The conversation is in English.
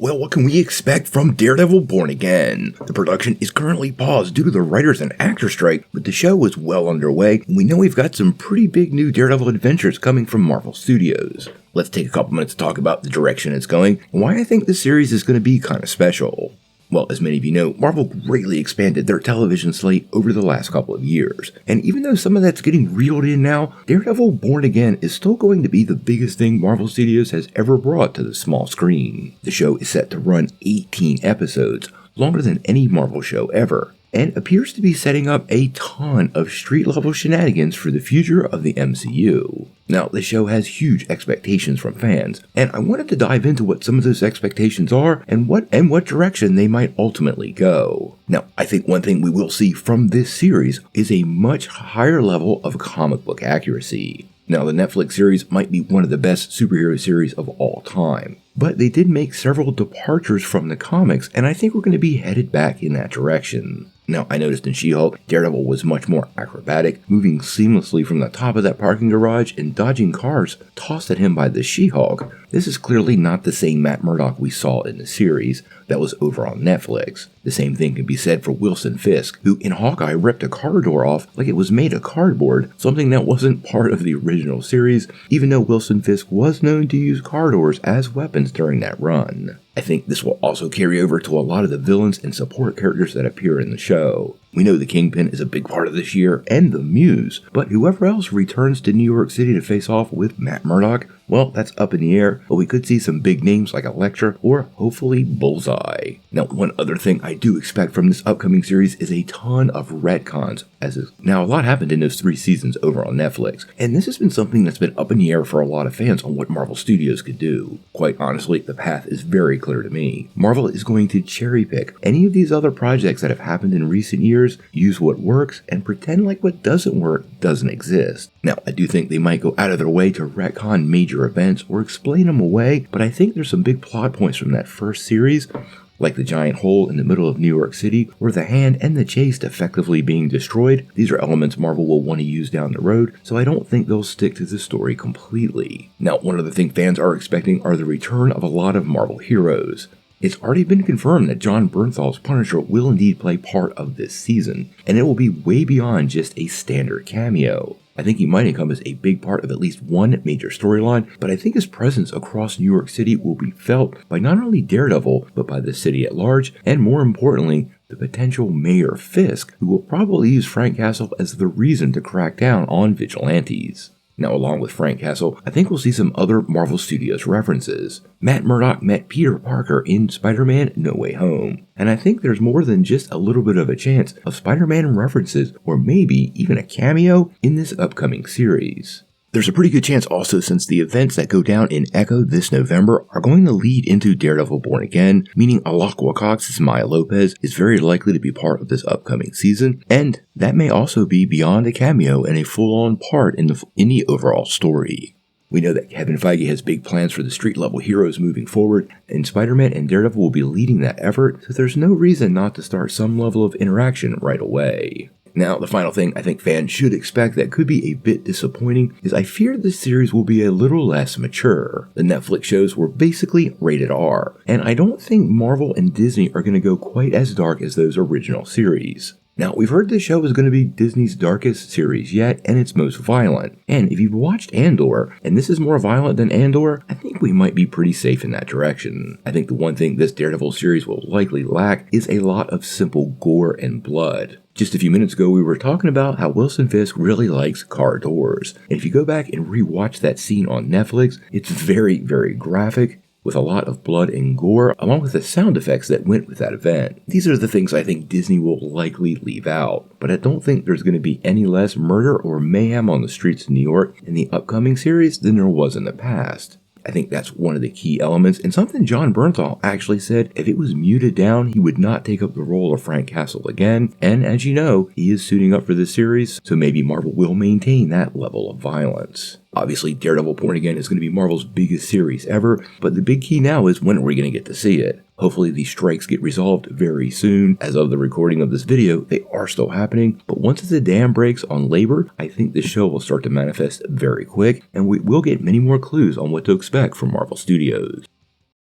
Well, what can we expect from Daredevil Born Again? The production is currently paused due to the writers and actor strike, but the show is well underway, and we know we've got some pretty big new Daredevil adventures coming from Marvel Studios. Let's take a couple minutes to talk about the direction it's going, and why I think this series is going to be kind of special. Well, as many of you know, Marvel greatly expanded their television slate over the last couple of years, and even though some of that's getting reeled in now, Daredevil Born Again is still going to be the biggest thing Marvel Studios has ever brought to the small screen. The show is set to run 18 episodes, longer than any Marvel show ever, and appears to be setting up a ton of street-level shenanigans for the future of the MCU. Now, the show has huge expectations from fans, and I wanted to dive into what some of those expectations are and what direction they might ultimately go. Now, I think one thing we will see from this series is a much higher level of comic book accuracy. Now, the Netflix series might be one of the best superhero series of all time, but they did make several departures from the comics, and I think we're going to be headed back in that direction. Now, I noticed in She-Hulk, Daredevil was much more acrobatic, moving seamlessly from the top of that parking garage and dodging cars tossed at him by the She-Hulk. This is clearly not the same Matt Murdock we saw in the series that was over on Netflix. The same thing can be said for Wilson Fisk, who in Hawkeye ripped a car door off like it was made of cardboard, something that wasn't part of the original series, even though Wilson Fisk was known to use car doors as weapons during that run. I think this will also carry over to a lot of the villains and support characters that appear in the show. We know the Kingpin is a big part of this year, and the Muse, but whoever else returns to New York City to face off with Matt Murdock, well, that's up in the air, but we could see some big names like Elektra or hopefully Bullseye. Now, one other thing I do expect from this upcoming series is a ton of retcons, now a lot happened in those 3 seasons over on Netflix, and this has been something that's been up in the air for a lot of fans on what Marvel Studios could do. Quite honestly, the path is very clear to me. Marvel is going to cherry pick any of these other projects that have happened in recent years, use what works, and pretend like what doesn't work doesn't exist. Now, I do think they might go out of their way to retcon major events or explain them away, but I think there's some big plot points from that first series, like the giant hole in the middle of New York City, or the hand and the chase effectively being destroyed. These are elements Marvel will want to use down the road, so I don't think they'll stick to the story completely. Now, one other thing fans are expecting are the return of a lot of Marvel heroes. It's already been confirmed that Jon Bernthal's Punisher will indeed play part of this season, and it will be way beyond just a standard cameo. I think he might encompass a big part of at least one major storyline, but I think his presence across New York City will be felt by not only Daredevil, but by the city at large, and more importantly, the potential Mayor Fisk, who will probably use Frank Castle as the reason to crack down on vigilantes. Now, along with Frank Castle, I think we'll see some other Marvel Studios references. Matt Murdock met Peter Parker in Spider-Man No Way Home, and I think there's more than just a little bit of a chance of Spider-Man references, or maybe even a cameo, in this upcoming series. There's a pretty good chance also, since the events that go down in Echo this November are going to lead into Daredevil Born Again, meaning Alaqua Cox's Maya Lopez is very likely to be part of this upcoming season, and that may also be beyond a cameo and a full-on part in the overall story. We know that Kevin Feige has big plans for the street-level heroes moving forward, and Spider-Man and Daredevil will be leading that effort, so there's no reason not to start some level of interaction right away. Now, the final thing I think fans should expect that could be a bit disappointing is I fear this series will be a little less mature. The Netflix shows were basically rated R, and I don't think Marvel and Disney are going to go quite as dark as those original series. Now, we've heard this show is going to be Disney's darkest series yet, and its most violent. And if you've watched Andor, and this is more violent than Andor, I think we might be pretty safe in that direction. I think the one thing this Daredevil series will likely lack is a lot of simple gore and blood. Just a few minutes ago, we were talking about how Wilson Fisk really likes car doors. And if you go back and rewatch that scene on Netflix, it's very, very graphic, with a lot of blood and gore, along with the sound effects that went with that event. These are the things I think Disney will likely leave out, but I don't think there's going to be any less murder or mayhem on the streets of New York in the upcoming series than there was in the past. I think that's one of the key elements, and something Jon Bernthal actually said if it was muted down, he would not take up the role of Frank Castle again, and as you know, he is suiting up for this series, so maybe Marvel will maintain that level of violence. Obviously, Daredevil Born Again is going to be Marvel's biggest series ever, but the big key now is when are we going to get to see it? Hopefully these strikes get resolved very soon. As of the recording of this video, they are still happening, but once the dam breaks on labor, I think this show will start to manifest very quick, and we will get many more clues on what to expect from Marvel Studios.